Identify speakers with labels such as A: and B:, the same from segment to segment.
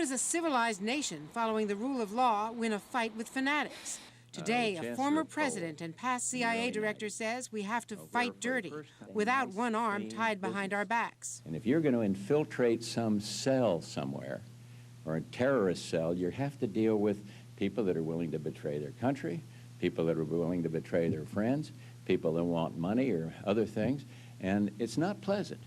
A: does a civilized nation following the rule of law win a fight with fanatics? Today, a former president and past CIA director says we have to fight dirty, without one arm tied behind our backs.
B: And if you're going to infiltrate some cell somewhere, or a terrorist cell, you have to deal with people that are willing to betray their country, people that are willing to betray their friends, people that want money or other things, and it's not pleasant.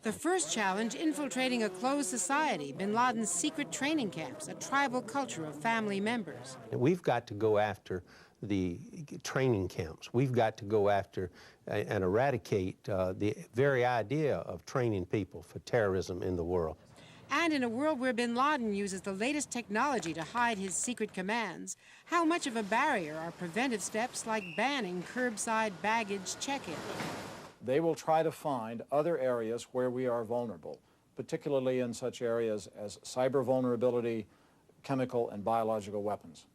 A: The first challenge, infiltrating a closed society, bin Laden's secret training camps, a tribal culture of family members.
C: We've got to go after the training camps. We've got to go after and eradicate the very idea of training people for terrorism in the world.
A: And in a world where bin Laden uses the latest technology to hide his secret commands, how much of a barrier are preventive steps like banning curbside baggage check-in?
D: They will try to find other areas where we are vulnerable, particularly in such areas as cyber vulnerability, chemical and biological weapons.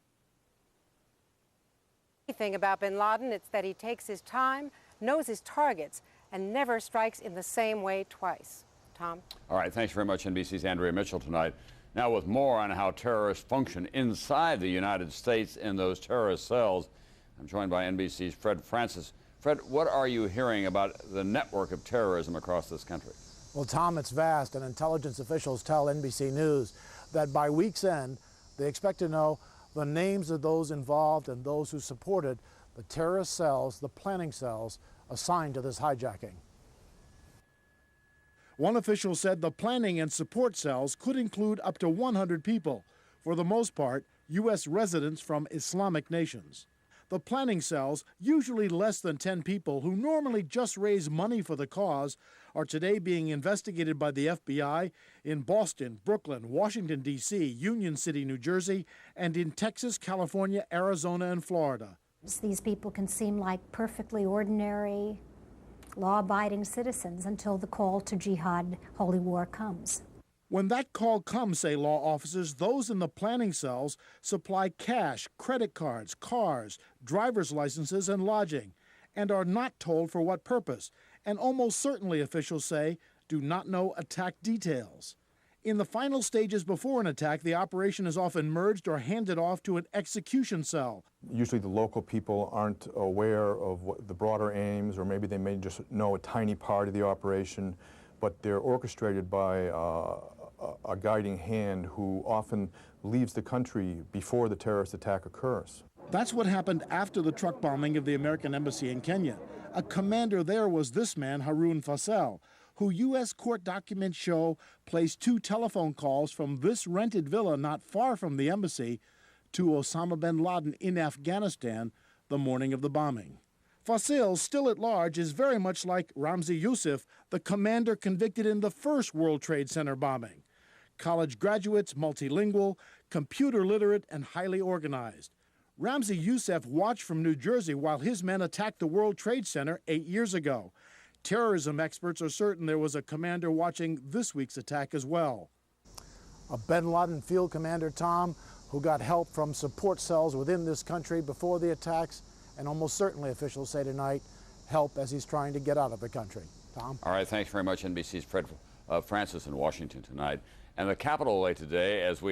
A: The thing about bin Laden, it's that he takes his time, knows his targets, and never strikes in the same way twice. Tom?
E: All right, thanks very much, NBC's Andrea Mitchell tonight. Now with more on how terrorists function inside the United States in those terrorist cells, I'm joined by NBC's Fred Francis. Fred, what are you hearing about the network of terrorism across this country?
F: Well, Tom, it's vast, and intelligence officials tell NBC News that by week's end, they expect to know the names of those involved and those who supported the terrorist cells, the planning cells, assigned to this hijacking. One official said the planning and support cells could include up to 100 people, for the most part, U.S. residents from Islamic nations. The planning cells, usually less than 10 people who normally just raise money for the cause, are today being investigated by the FBI in Boston, Brooklyn, Washington, D.C., Union City, New Jersey, and in Texas, California, Arizona, and Florida.
G: These people can seem like perfectly ordinary, law-abiding citizens until the call to jihad, holy war, comes.
F: When that call comes, say law officers, those in the planning cells supply cash, credit cards, cars, driver's licenses, and lodging, and are not told for what purpose, and almost certainly, officials say, do not know attack details. In the final stages before an attack, the operation is often merged or handed off to an execution cell.
H: Usually the local people aren't aware of what the broader aims, or maybe they may just know a tiny part of the operation, but they're orchestrated by a guiding hand who often leaves the country before the terrorist attack occurs.
F: That's what happened after the truck bombing of the American embassy in Kenya. A commander there was this man, Harun Fassel, who U.S. court documents show placed 2 telephone calls from this rented villa not far from the embassy to Osama bin Laden in Afghanistan the morning of the bombing. Fassel, still at large, is very much like Ramzi Youssef, the commander convicted in the first World Trade Center bombing. College graduates, multilingual, computer literate, and highly organized. Ramzi Youssef watched from New Jersey while his men attacked the World Trade Center 8 years ago. Terrorism experts are certain there was a commander watching this week's attack as well. A bin Laden field commander, Tom, who got help from support cells within this country before the attacks, and almost certainly, officials say tonight, help as he's trying to get out of the country. Tom?
E: All right, thanks very much, NBC's Fred Francis in Washington tonight. And the Capitol today, as we